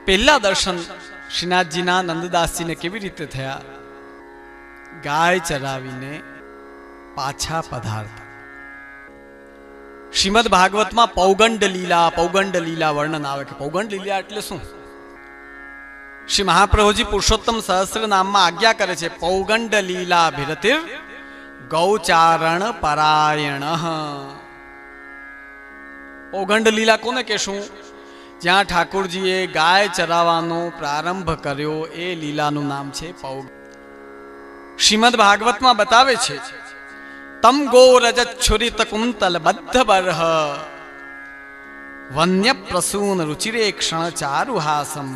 પહેલા દર્શન શ્રીનાથજીના નંદદાસજીને કેવી રીતે થયા? ગાય ચરાવીને પાછા પધારતા. શ્રીમદ ભાગવતમાં પૌગંડ લીલા વર્ણન આવે કે પૌગંડ લીલા એટલે શું? શ્રી મહાપ્રભુજી પુરુષોત્તમ સહસ્ત્ર નામમાં આજ્ઞા કરે છે, પૌગંડ લીલા ભિરતિર ગૌચારણ પરાયણ. પૌગંડ લીલા કોને કહેશું? જ્યાં ઠાકોરજીએ ગાય ચરાવવાનો પ્રારંભ કર્યો એ લીલાનું નામ છે પૌગંડ. શ્રીમદ ભાગવતમાં બતાવે છે, તમ ગો રજચ્છુરિત કુંતલ બદ્ધ બરહ વન્ય પ્રસૂન રુચિરે ક્ષણ ચારુહાસમ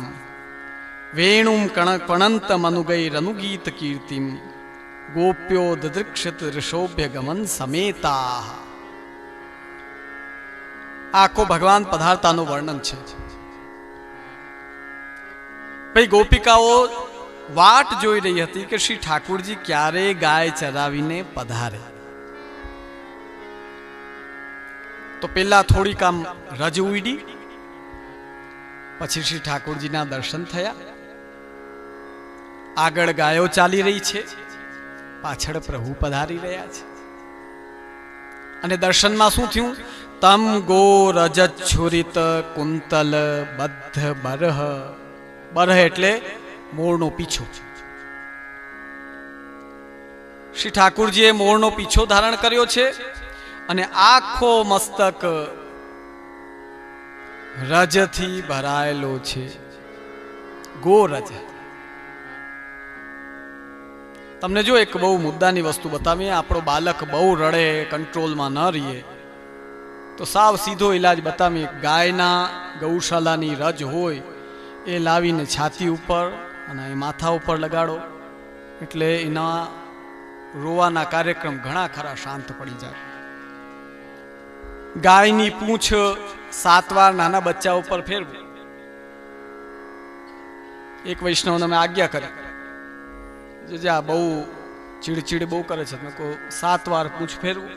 વેણુમ કણંત મનુગૈ રનુગીત કીર્તિમ ગોપ્યો દદૃક્ષિત ઋષોભ્ય ગમન સમેતા. આખો ભગવાન પધારતાનું વર્ણન છે. ભાઈ ગોપિકાઓ વાટ જોઈ રહી હતી કે શ્રી ઠાકુરજી ક્યારે ગાય ચરાવીને પધારે. તો પેલા થોડીક આમ રજ ઉડી, પછી શ્રી ઠાકુરજીના દર્શન થયા. આગળ ગાયો ચાલી રહી છે, પાછળ પ્રભુ પધારી રહ્યા છે. અને દર્શનમાં શું થયું? તમ ગો રજચ્છુરિત કુંતલ બદ્ધ બરહ. બરહ એટલે મોરનો પીછો. શ્રી ઠાકુરજીએ મોરનો પીછો ધારણ કર્યો છે અને આખો મસ્તક રજથી ભરાયેલો છે. ગોરજ. તમને જો એક બહુ મુદ્દાની વસ્તુ બતાવીએ, આપણો બાલક બહુ રડે, કંટ્રોલમાં ન રહીએ, તો સાવ સીધો ઈલાજ બતાવીએ. ગાયના ગૌશાલાની રજ હોય એ લાવીને છાતી ઉપર અને એ માથા ઉપર લગાડો, એટલે એના રોવાના કાર્યક્રમ ઘણા ખરા શાંત પડી જાય. ગાયની પૂંછ 7 વાર નાના બચ્ચા ઉપર ફેરવું. એક વૈષ્ણવને મેં આજ્ઞા કરી, જે આ બહુ ચીડચીડ બહુ કરે છે, મેં કહું 7 વાર પૂંછ ફેરવું.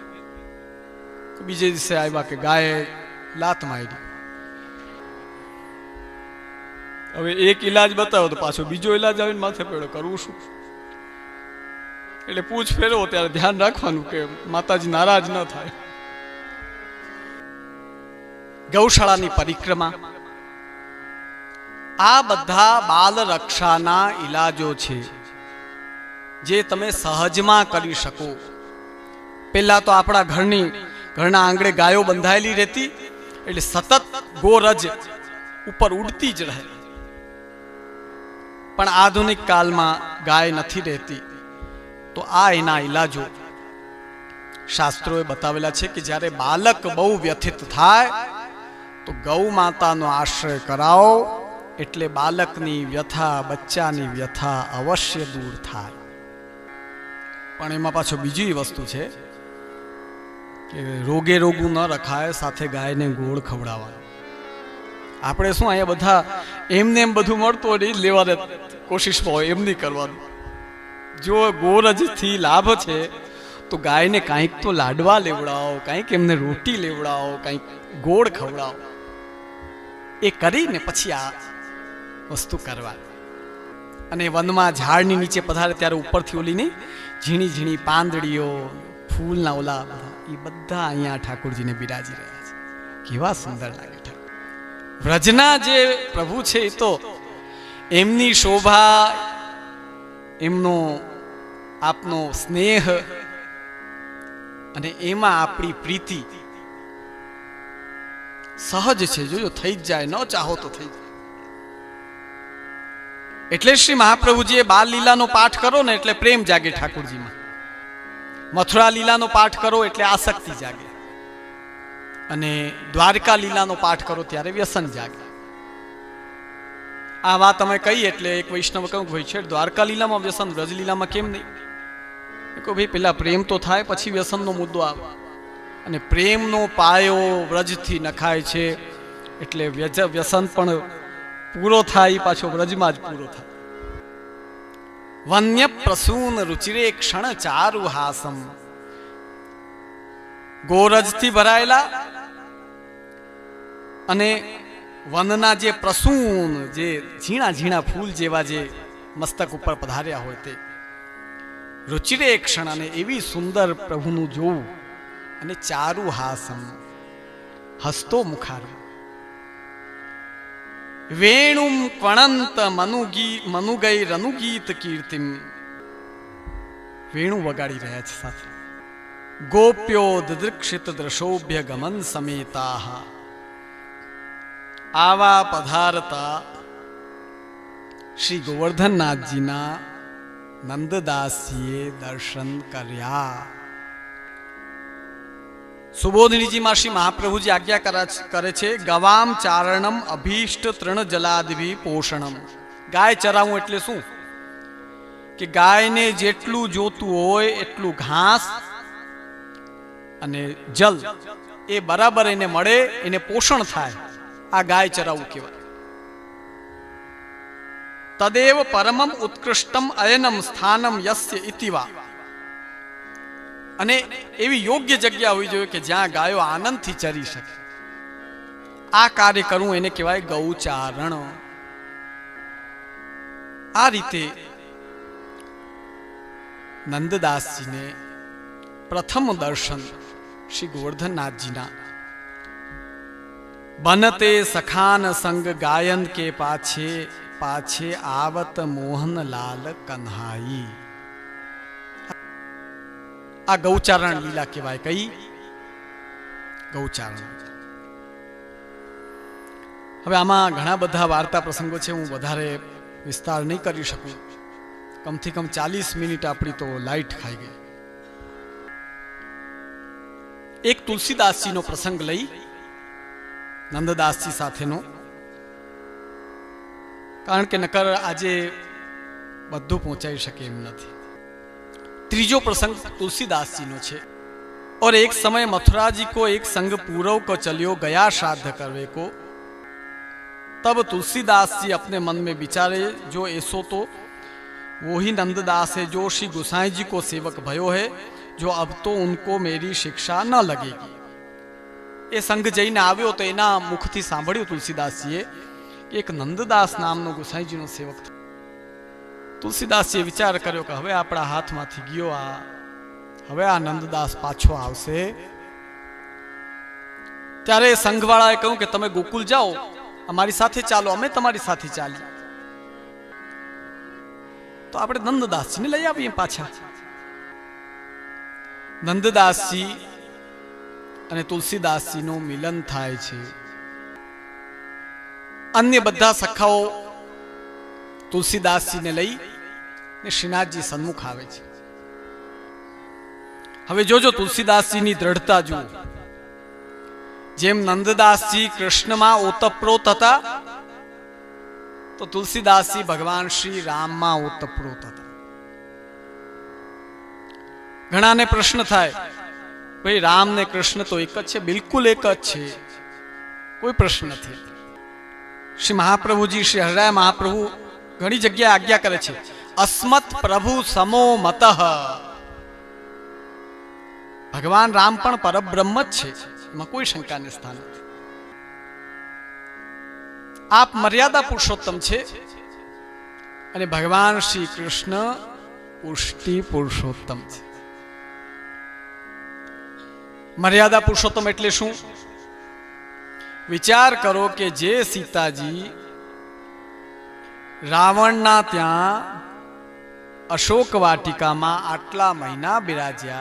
બીજે દિવસે આવ્યા કે ગાયે લાત મારી. હવે એક ઈલાજ બતાવો તો પાછો બીજો ઈલાજ આવીને માથે પડ્યો, કરવું શું? એટલે પૂછ ફેરવો ત્યારે ધ્યાન રાખવાનું કે માતાજી નારાજ ન થાય. ગૌશાળાની પરિક્રમા, આ બધા બાલ રક્ષાના ઈલાજો છે જે તમે સહજમાં કરી શકો. પહેલા તો આપણા ઘરના આંગણે ગાયો બંધાયેલી રહેતી, એટલે સતત ગોરજ ઉપર ઉડતી જ રહે. પણ આધુનિક કાળમાં ગાય નથી રહેતી, તો આ એના ઈલાજો શાસ્ત્રોએ બતાવેલા છે કે જ્યારે બાલક બહુ વ્યથિત થાય તો ગૌ માતાનો આશ્રય કરાવો, એટલે બાલકની વ્યથા, બચ્ચાની વ્યથા અવશ્ય દૂર થાય. પણ એમાં પાછો બીજી વસ્તુ છે કે રોગે રોગું ન રખાય, સાથે ગાયને ગોળ ખવડાવવાનું. આપણે શું અહીંયા બધા એમને એમ બધું મળતું હોય એ લેવાની કોશિશમાં હોય, એમ નહીં કરવાનું. જો ગોરજથી લાભ છે તો ગાયને કાંઈક તો લાડવા લેવડાવો, કાંઈક એમને રોટી લેવડાવો, કાંઈક ગોળ ખવડાવો. એ કરીને પછી આ વસ્તુ કરવા. અને વનમાં ઝાડની નીચે પધારે ત્યારે ઉપરથી ઓલીની ઝીણી ઝીણી પાંદડીઓ, ફૂલના ઓલા એ બધા અહીંયા ઠાકોરજીને બિરાજી રહ્યા છે. કેવા સુંદર લાગે ઠાકોર. વ્રજના જે પ્રભુ છે એ તો એમની શોભા, એમનો આપનો સ્નેહ અને એમાં આપણી પ્રીતિ સહજ છે. જોજો થઈ જ જાય, ન ચાહો તો થઈ જાય. એટલે શ્રી મહાપ્રભુજીએ બાલ લીલાનો પાઠ કરો ને એટલે પ્રેમ જાગે ઠાકોરજીમાં. મથુરા લીલાનો પાઠ કરો એટલે આસક્તિ જાગે, અને દ્વારકા લીલાનો પાઠ કરો ત્યારે વ્યસન જાગે. આ વાત અમે કહી એટલે એક વૈષ્ણવ કહ્યું ભાઈ છે દ્વારકા લીલામાં વ્યસન, વ્રજ લીલામાં કેમ નહીં? કહો ભાઈ પેલા પ્રેમ તો થાય, પછી વ્યસનનો મુદ્દો આવે. અને પ્રેમનો પાયો વ્રજથી નખાય છે, એટલે વ્યસન પણ પૂરો થાય, પાછો વ્રજમાં જ પૂરો થાય. વન્ય પ્રસૂન રુચિરે ક્ષણ ચારુ હાસમ. ગોરજથી ભરાયેલા અને વનના જે પ્રસૂન, જે ઝીણા ઝીણા ફૂલ જેવા જે મસ્તક ઉપર પધાર્યા હોય તે રુચિરે ક્ષણ, અને એવી સુંદર પ્રભુનું જોવું, અને ચારુ હાસમ, હસતો મુખારો, વેણુમ ક્વણંત મનુગઈ રનુગીત કીર્તિમ, વેણુ વગાડી રહ્યા છે સાથે, ગોપ્યો દદૃક્ષિત દ્રશોભ્ય ગમન સમેતાહ, આવા પધારતા શ્રી ગોવર્ધનનાથજીના નંદદાસજીએ દર્શન કર્યા. સુબોધિનીજીમાં શ્રી મહાપ્રભુજી આજ્ઞા કરે છે, ગવામ ચારણમ અભીષ્ટ તૃણ જલાદિભી પોષણમ. ગાય ચરાવવું એટલે શું? કે ગાયને જેટલું જોતું હોય એટલું ઘાસ અને જલ એ બરાબર એને મળે, એને પોષણ થાય, આ ગાય ચરાવવું કહેવાય. તદેવ પરમમ ઉત્કૃષ્ટમ અયનમ સ્થાનમ યસ્ય ઇતિવા. અને એવી યોગ્ય જગ્યા હોવી જોઈએ કે જ્યાં ગાયો આનંદથી ચરી શકે. આ કાર્ય કરવું એને કહેવાય ગૌચારણ. આ રીતે નંદદાસજીને પ્રથમ દર્શન શ્રી ગોવર્ધનનાથજીના બનતે સખાન સંગ ગાયન કે પાછે પાછે આવત મોહનલાલ કન્હાઈ. આ ગૌચારણ લીલા કહેવાય. કઈ ગૌચારણ? હવે આમાં ઘણા બધા વાર્તા પ્રસંગો છે, હું વધારે વિસ્તાર નહીં કરી શકું. કમથી કમ 40 મિનિટ આપણી તો લાઈટ ખાઈ ગઈ. એક તુલસીદાસજીનો પ્રસંગ લઈ, નંદદાસજી સાથેનો, કારણ કે નકર આજે બધું પહોંચાઈ શકે એમ નથી. ત્રીજો પ્રસંગ तुलसीदास जी नो छे। और एक समय मथुरा जी को एक संग पूरव को चलियो गया श्राद्ध करवे को। तब तुलसीदास जी अपने मन में विचारे, जो ऐसो तो वो ही नंददास है जो श्री गोसाई जी को सेवक भयो है, जो अब तो उनको मेरी शिक्षा न लगेगी। ए संग जईने आव्यो तो एना मुखथी सांभळ्युं तुलसीदासजीए कि एक नंददास नामनो गोसाईजीनो सेवक थयो। तुलसीदासजीए विचार कर्यो कि हवे आपणा हाथमांथी गयो आ, हवे आ नंददास पाछो आवशे। त्यारे संघवाळाए कह्युं कि तमे गोकुल जाओ, अमारी साथे चालो, अमे तमारी साथे चालीए। तो आपणे नंददासजीने लई आवीए पाछा। नंददासजी અને તુલસીદાસજીનું મિલન થાય છે। અન્ય બધા સખાઓ તુલસીદાસજીને લઈ ને શ્રીનાથજી સન્મુખ આવે છે। હવે જોજો તુલસીદાસજીની દ્રઢતા જુઓ। જેમ નંદદાસજી કૃષ્ણમાં ઓતપ્રોત હતા, તો તુલસીદાસજી ભગવાન શ્રી રામમાં ઓતપ્રોત હતા। ઘણાને પ્રશ્ન થાય, भाई राम ने कृष्ण तो एक ज, बिल्कुल एक ज, कोई प्रश्न नहीं। श्री महाप्रभु जी, श्री हरिराय महाप्रभु घणी जग्या आज्ञा करे छे, अस्मत् प्रभु समो मतः। भगवान राम पण परब्रह्म ज छे, एमां कोई शंका ने स्थान नहीं। आप मर्यादा पुरुषोत्तम छे अने भगवान श्री कृष्ण पुष्टि पुरुषोत्तम छे। मर्यादा पुरुषोत्तम एटले शुं? विचार करो कि जे सीताजी रावणना त्यां अशोक वाटिका में आटला महीना बिराज्या,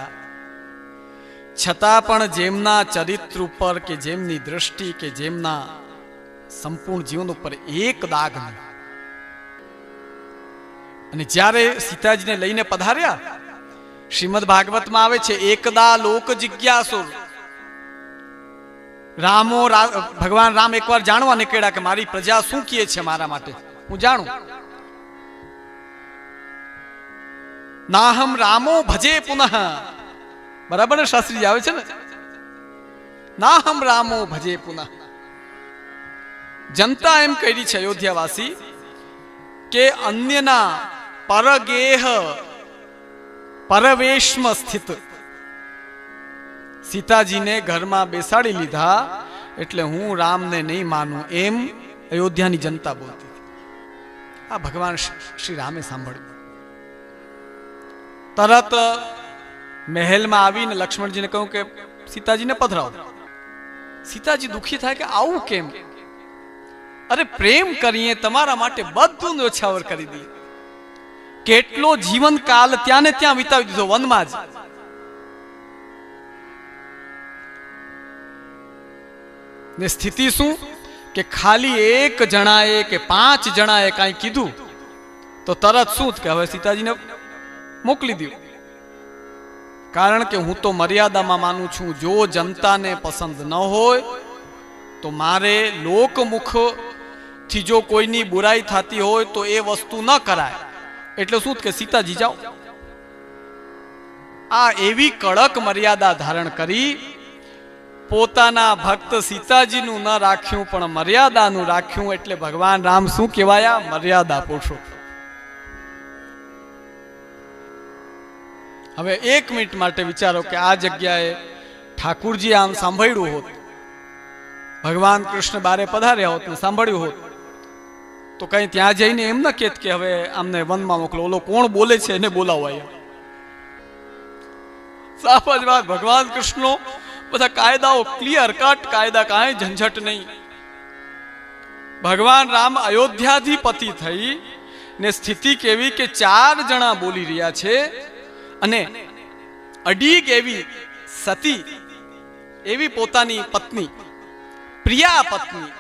छतां पण जेमना चरित्र पर के जेमनी दृष्टि के जेमना संपूर्ण जीवन पर एक दाग नहीं। अने ज्यारे सीताजी ने लईने पधार्या, श्रीमद भागवत में आवे छे, एकदा लोक जिज्ञासुर। रामो भगवान राम एक बार जाणवा निकळ्या कि मारी प्रजा शुं कहे छे मारा माटे, हूँ जाणुं। नाहम रामो भजे पुनः, बराबर ने शास्त्री जी आवे छे ने, नाहम रामो भजे पुनः। जनता एम कही छे अयोध्यावासी के अन्यना परगेह परवेश में स्थित सीताजी ने घर में बेसाड़ी लीधा એટલે હું રામને નહીં માનું, એમ અયોધ્યાની જનતા બોલતી હતી. આ ભગવાન શ્રી રામે સાંભળ્યું. તરત મહેલમાં આવીને લક્ષ્મણજીને કહ્યું કે સીતાજીને પધરાવો. સીતાજી દુખી થાય કે આવું કેમ? અરે પ્રેમ કરીએ તમારા માટે બધું ન્યોછાવર કરી દઈએ. કેટલો જીવનકાલ ત્યાં ને ત્યાં વિતાવી દીધો, વનમાં જ. ને સ્થિતિ શું કે ખાલી એક જણાએ કે 5 જણાએ કાંઈ કીધું તો તરત શું કે હવે સીતાજીને મોકલી દો. કારણ કે હું તો મર્યાદામાં માનું છું. જો જનતાને પસંદ ન હોય તો મારે લોકમુખથી જો કોઈની બુરાઈ થતી હોય તો એ વસ્તુ ન કરાય. એટલે શું કે સીતાજી જાઓ. આ એવી કડક મર્યાદા ધારણ કરી, પોતાના ભક્ત સીતાજીનું ન રાખ્યું પણ મર્યાદાનું રાખ્યું. એટલે ભગવાન રામ શું કહેવાયા? મર્યાદા પુરુષોત્તમ. હવે 1 મિનિટ માટે વિચારો કે આ જગ્યાએ ઠાકુરજી આમ સાંભળ્યું હોત, ભગવાન કૃષ્ણ બારે પધાર્યા હોત ને સાંભળ્યું હોત તો કઈ ત્યાં જઈને એમ ન કહેત કે હવે આમને વનમાં મોકલો, ઓલો કોણ બોલે છે એને બોલાવો અહીંયા. સાફ જ વાત. ભગવાન કૃષ્ણનો બધા કાયદાઓ ક્લિયર કટ કાયદા, કાંઈ ઝંઝટ નહીં. ભગવાન રામ અયોધ્યાધિપતિ થઈ ને સ્થિતિ કેવી કે 4 જણા બોલી રહ્યા છે અને અડીગ એવી સતી, એવી પોતાની પત્ની, પ્રિયા પત્ની,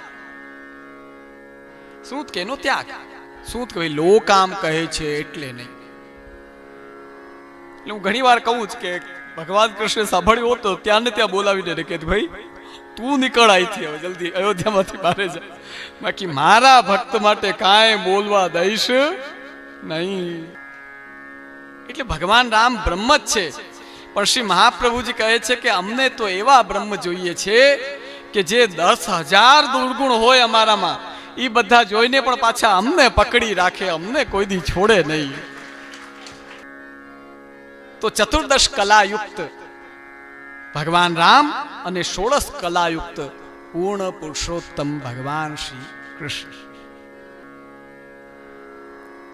શું કે એનો ત્યાગ, શું કે લોક આમ કહે છે એટલે નહીં. એટલે હું ઘણી વાર કહું જ કે ભગવાન કૃષ્ણ સાંભળ્યું હોત તો ત્યાં ને ત્યાં બોલાવીને કે ભાઈ તું નીકળ અહીંથી, હવે જલ્દી અયોધ્યામાંથી બહાર જા, બાકી મારા ભક્ત માટે કાંઈ બોલવા દઈશ નહીં. એટલે ભગવાન રામ બ્રહ્મ જ છે, પણ શ્રી મહાપ્રભુજી કહે છે કે અમને તો એવા બ્રહ્મ જોઈએ છે કે જે 10,000 દુર્ગુણ હોય અમારામાં, એ બધા જોઈને પણ પાછા અમને પકડી રાખે, અમને કોઈ દી છોડે નહીં. તો 14 કલાયુક્ત ભગવાન રામ અને 16 કલાયુક્ત પૂર્ણ પુરુષોત્તમ ભગવાન श्री कृष्ण.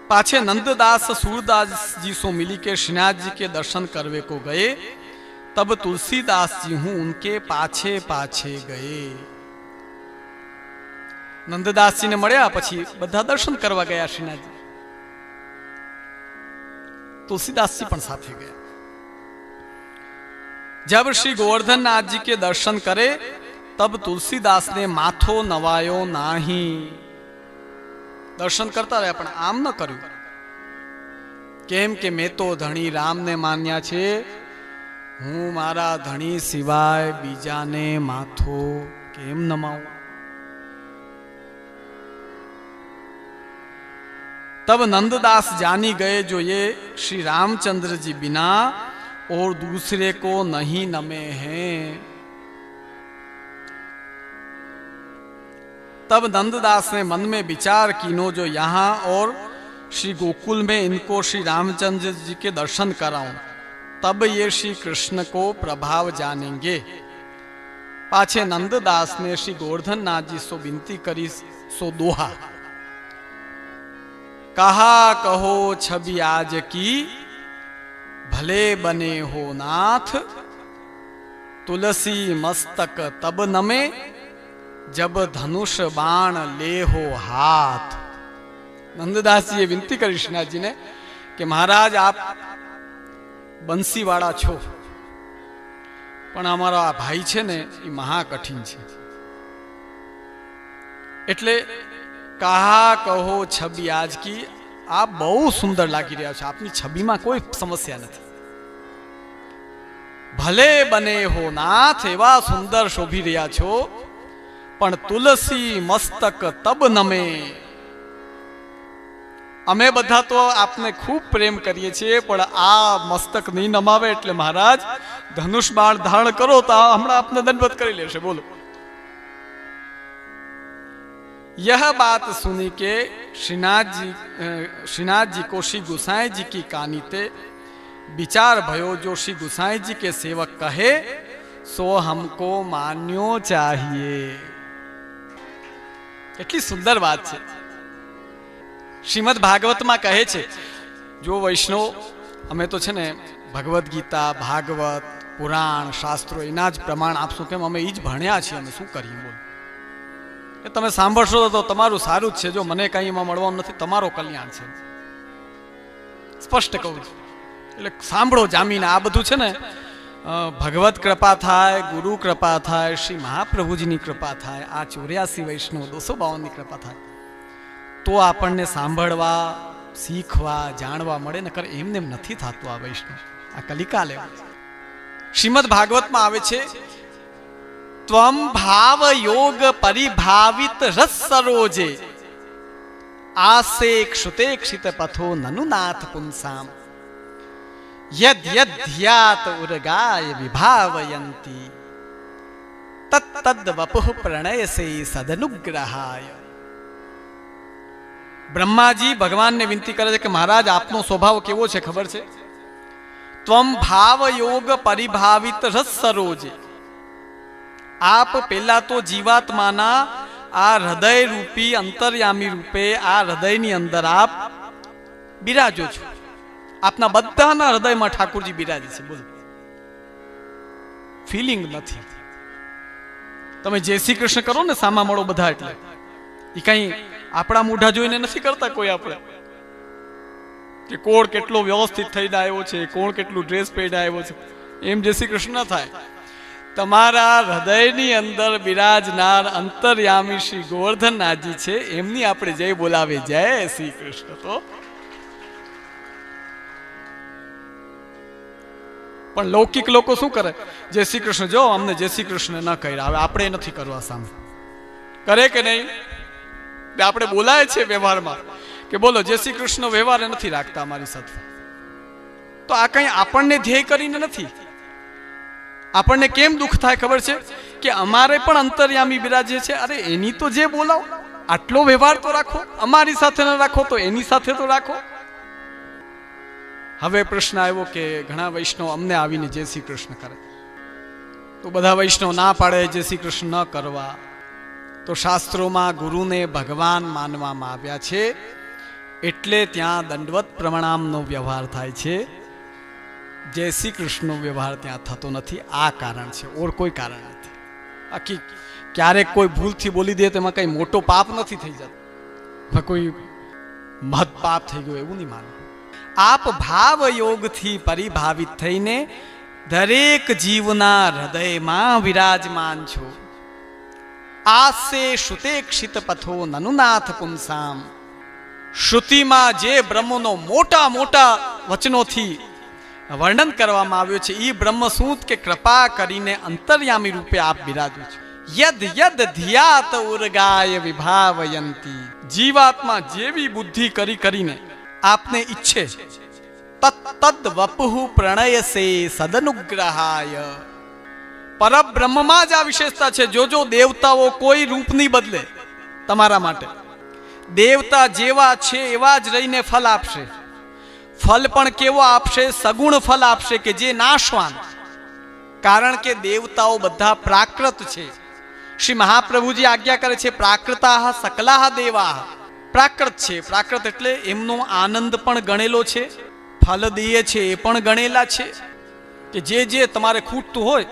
पाछे नंददास सूरदास जी सो मिली के श्रीनाथ जी के दर्शन करवे को गए, तब तुलसीदास जी हूं उनके पाछे पाछे गए. नंददास जी ने मळ्या पछी बधा दर्शन करवा गया श्रीनाथ जी. तुलसीदास जी पण साथे गया. जब श्री गोवर्धन नाथ जी के दर्शन करे तब तुलसीदास ने माथो नवायो नाही. दर्शन करता रहे पण आम न कर्યું. केम के मैं तो धणी राम ने मान्या छे, हूँ मारा धणी सिवाय बीजाने माथो केम नमाऊं. तब नंददास जानी गए जो ये श्री रामचंद्र जी बिना और दूसरे को नहीं नमे हैं. तब नंददास ने मन में विचार कीनो जो यहाँ और श्री गोकुल में इनको श्री रामचंद्र जी के दर्शन कराऊं, तब ये श्री कृष्ण को प्रभाव जानेंगे. पाछे नंददास ने श्री गोवर्धन नाथ जी सो विनती करी सो दोहा. कहा कहो छवि आज की, भले बने हो नाथ, तुलसी मस्तक तब नमे, जब धनुष बाण ले हो हाथ. नंददास जी विनती करी श्रीनाथ जी ने कि महाराज आप बंसी वाला छो, पण अमारा भाई छे ने ई महाकठिन छे. एटले कहा कहो छवि आज की, आप बहु सुंदर लागी रह्या छो, आपनी छवि में कोई समस्या नहीं. भले बने हो नाथ, एवा सुंदर शोभी रह्या छो, पण तुलसी मस्तक तब नमे. अमे बधा तो आपने खूब प्रेम करीए छे, पण आ मस्तक नहीं नमावे एटले महाराज धनुष बाण धारण करो तो हमणां आपने दंडवत करी लेशे. बोलो. यह बात सुनी के श्रीनाथ जी को श्री गुसाई जी की कानीते विचार भयो. जो श्री गुसाई जी के सेवक कहे સો હમકો માન્યો ચાહીએ. કેટલી સુંદર વાત છે. શ્રીમદ ભાગવતમાં કહે છે, જો વૈષ્ણવ, અમે તો છે ને ભગવદ્ ગીતા, ભાગવત, પુરાણ, શાસ્ત્રો એના જ પ્રમાણ આપશું, કેમ અમે એ જ ભણ્યા છીએ, અમે શું કરીએ બોલ. એ તમે સાંભળશો તો તમારું સારું જ છે, જો મને કંઈ એમાં મળવાનું નથી, તમારો કલ્યાણ છે, સ્પષ્ટ કહું છું. એટલે સાંભળો જામીને. આ બધું છે ને ભગવત કૃપા થાય, ગુરુ કૃપા થાય, શ્રી મહાપ્રભુજીની કૃપા થાય, આ 84 વૈષ્ણવ 252ની કૃપા થાય તો આપણને સાંભળવા, શીખવા, જાણવા મળે. નકર એમને એમ નથી થતું આ વૈષ્ણવ. આ કલિકા લેવું. શ્રીમદ ભાગવતમાં આવે છે, ત્વમ ભાવ યોગ પરિભાવિત રસ સરોજે આસે ક્ષુતે ક્ષિત પથો નનુનાથ પુંસામ યદ યદ ધ્યાત ઉર્ગાય વિભાવયંતી તત્તદ વપુઃ પ્રણયસે સદનુગ્રહાય. બ્રહ્માજી ભગવાનને વિનંતી કરે છે કે મહારાજ, આપનો સ્વભાવ કેવો છે ખબર છે? ત્વમ ભાવ યોગ પરિભાવિત રસ સરોજે. આપ પેલા તો જીવાત્માના આ હૃદય રૂપી અંતર્યામી રૂપે આ હૃદયની અંદર આપ બિરાજો છો. આપના બધાના હૃદયમાં ઠાકોરજી બિરાજે છે. બોલો, ફિલિંગ નથી. તમે જય શ્રી કૃષ્ણ કરો ને સામા મળો બધા, એટલે એ કઈ આપણા મોઢા જોઈને નથી કરતા કોઈ. આપણે કે કોણ કેટલો વ્યવસ્થિત થઈને આવ્યો છે, કોણ કેટલું ડ્રેસ પહેરીને આવ્યો છે, એમ જય શ્રી કૃષ્ણ થાય. તમારા હૃદયની અંદર બિરાજનાર અંતર્યામી શ્રી ગોવર્ધનનાથજી છે, એમની આપણે જય બોલાવે, જય શ્રી કૃષ્ણ. તો પણ લૌકિક લોકો શું કરે? જય શ્રી કૃષ્ણ, જો અમને જય શ્રી કૃષ્ણ ન કર્યા, હવે આપણે નથી કરવા. સામે કરે કે નહીં? આપણે બોલાય છે વ્યવહારમાં કે બોલો જય શ્રી કૃષ્ણ, વ્યવહાર નથી રાખતા અમારી સાથે. તો આ કઈ આપણને ધ્યેય કરીને નથી. આપણને કેમ દુઃખ થાય ખબર છે? કે અમારે પણ અંતર્યામી બિરાજે છે. અરે એની તો જે બોલાવો, આટલો વ્યવહાર તો રાખો. અમારી સાથે ન રાખો તો એની સાથે તો રાખો. હવે પ્રશ્ન આવ્યો કે ઘણા વૈષ્ણવ અમને આવીને જય શ્રી કૃષ્ણ કરે, તો બધા વૈષ્ણવ ના પાડે જય શ્રી કૃષ્ણ ન કરવા. તો શાસ્ત્રોમાં ગુરુને ભગવાન માનવામાં આવ્યા છે, એટલે ત્યાં દંડવત પ્રણામનો વ્યવહાર થાય છે. જય શ્રી કૃષ્ણનો વ્યવહાર ત્યાં થતો નથી. આ કારણ છે, ઓર કોઈ કારણ નથી. બાકી ક્યારેક કોઈ ભૂલથી બોલી દે તેમાં કઈ મોટો પાપ નથી થઈ જતો, કોઈ મહદ પાપ થઈ ગયો એવું નહીં માનવું. આપ ભાવ યોગથી પરિભાવિત થઈને દરેક જીવના હૃદયમાં વિરાજમાન છો. આસે શ્રુતેક્ષિત પથો નનુનાથ પુંસામ. શ્રુતિમાં જે બ્રહ્મનો મોટા મોટા વચનોથી વર્ણન કરવામાં આવ્યું છે, એ બ્રહ્મસૂત કે કૃપા કરીને અંતર્યામી રૂપે આપ બિરાજો છો. યદ યદ ધ્યાત ઉર્ગાય વિભાવયંતી. જીવાત્મા જેવી બુદ્ધિ કરીને આપને ઈચ્છે, તત્તદ વપુઃ પ્રણયસે સદનુગ્રહાય. પરબ્રહ્મમાં જ આ વિશેષતા છે. જો દેવતાઓ કોઈ રૂપ નહીં બદલે તમારા માટે, દેવતા જેવા છે એવા જ રહીને ફલ આપશે. ફલ પણ કેવો આપશે? સગુણ ફલ આપશે કે જે નાશવાન. કારણ કે દેવતાઓ બધા પ્રાકૃત છે. શ્રી મહાપ્રભુજી આજ્ઞા કરે છે, પ્રાકૃતાઃ સકલાઃ દેવાઃ. પ્રાકૃત છે. પ્રાકૃત એટલે એમનો આનંદ પણ ગણેલો છે, ફલ દે છે એ પણ ગણેલા છે. કે જે તમારે ખૂટતું હોય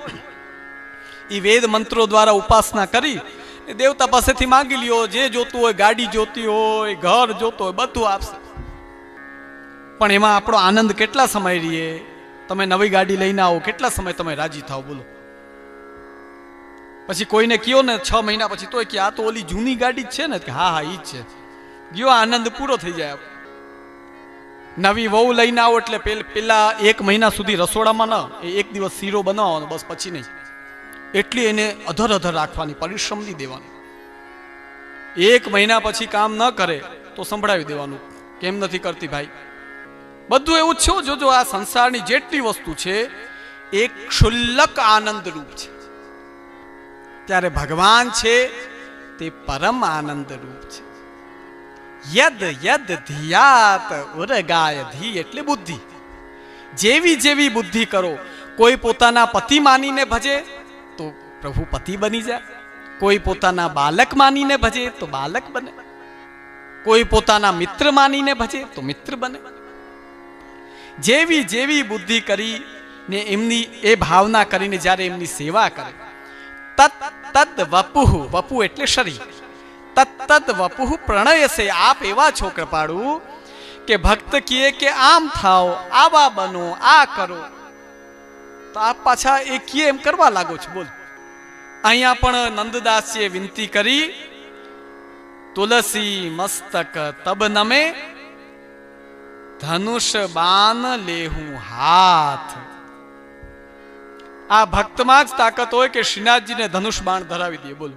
એ વેદ મંત્રો દ્વારા ઉપાસના કરી દેવતા પાસેથી માંગી લ્યો. જે જોતું હોય, ગાડી જોતી હોય, ઘર જોતો હોય, બધું આપશે. પણ એમાં આપણો આનંદ કેટલા સમય રહીએ? તમે નવી ગાડી લઈને આવો, કેટલા સમય તમે રાજી થાવ બોલો? પછી કોઈને કયો ને 6 મહિના પછી તોય કે આ તો ઓલી જૂની ગાડી જ છે ને, કે હા ઈ જ છે. ગયો આનંદ પૂરો થઈ જાય. નવી વહુ લઈને આવો એટલે પેલા 1 મહિના સુધી રસોડામાં ન, એક દિવસ શીરો બનાવવાનો બસ, પછી નહીં. એટલી એને અધર રાખવાની, પરિશ્રમ નહીં દેવાનું. 1 મહિના પછી કામ ન કરે તો સંભળાવી દેવાનું, કેમ નથી કરતી ભાઈ. બધું એવું જ છે. જો આ સંસારની જેટલી વસ્તુ છે એક ક્ષુલ્લક આનંદ રૂપ છે, ત્યારે ભગવાન છે તે પરમ આનંદ રૂપ છે. યદ યદ ધ્યાત ઉર્ગાય. ધી એટલે બુદ્ધિ. જેવી બુદ્ધિ કરો. કોઈ પોતાના પતિ માનીને ભજે તો પ્રભુ પતિ બની જાય, કોઈ પોતાના બાલક માનીને ભજે તો બાલક બને, કોઈ પોતાના મિત્ર માનીને ભજે તો મિત્ર બને. જેવી જેવી બુદ્ધિ કરી ને એમની એ ભાવના કરીને જ્યારે એમની સેવા કરે, તદ વપુઃ, વપુ એટલે શરીર, તદ વપુઃ પ્રણયસે, આપ એવા છો કૃપાળુ કે ભક્ત કહે કે આમ થાઓ, આવા બનો, આ કરો, તો આપ પાછા એ કહે એમ કરવા લાગો છો. બોલ, અહીંયા પણ નંદદાસજીએ વિનંતી કરી, તુલસી મસ્તક તબ નમે, ધનુષ બાન લેહું હાથ. આ ભક્તમાં જ તાકાત હોય કે શ્રીનાથજીને ધનુષ બાણ ધરાવી દે. બોલો,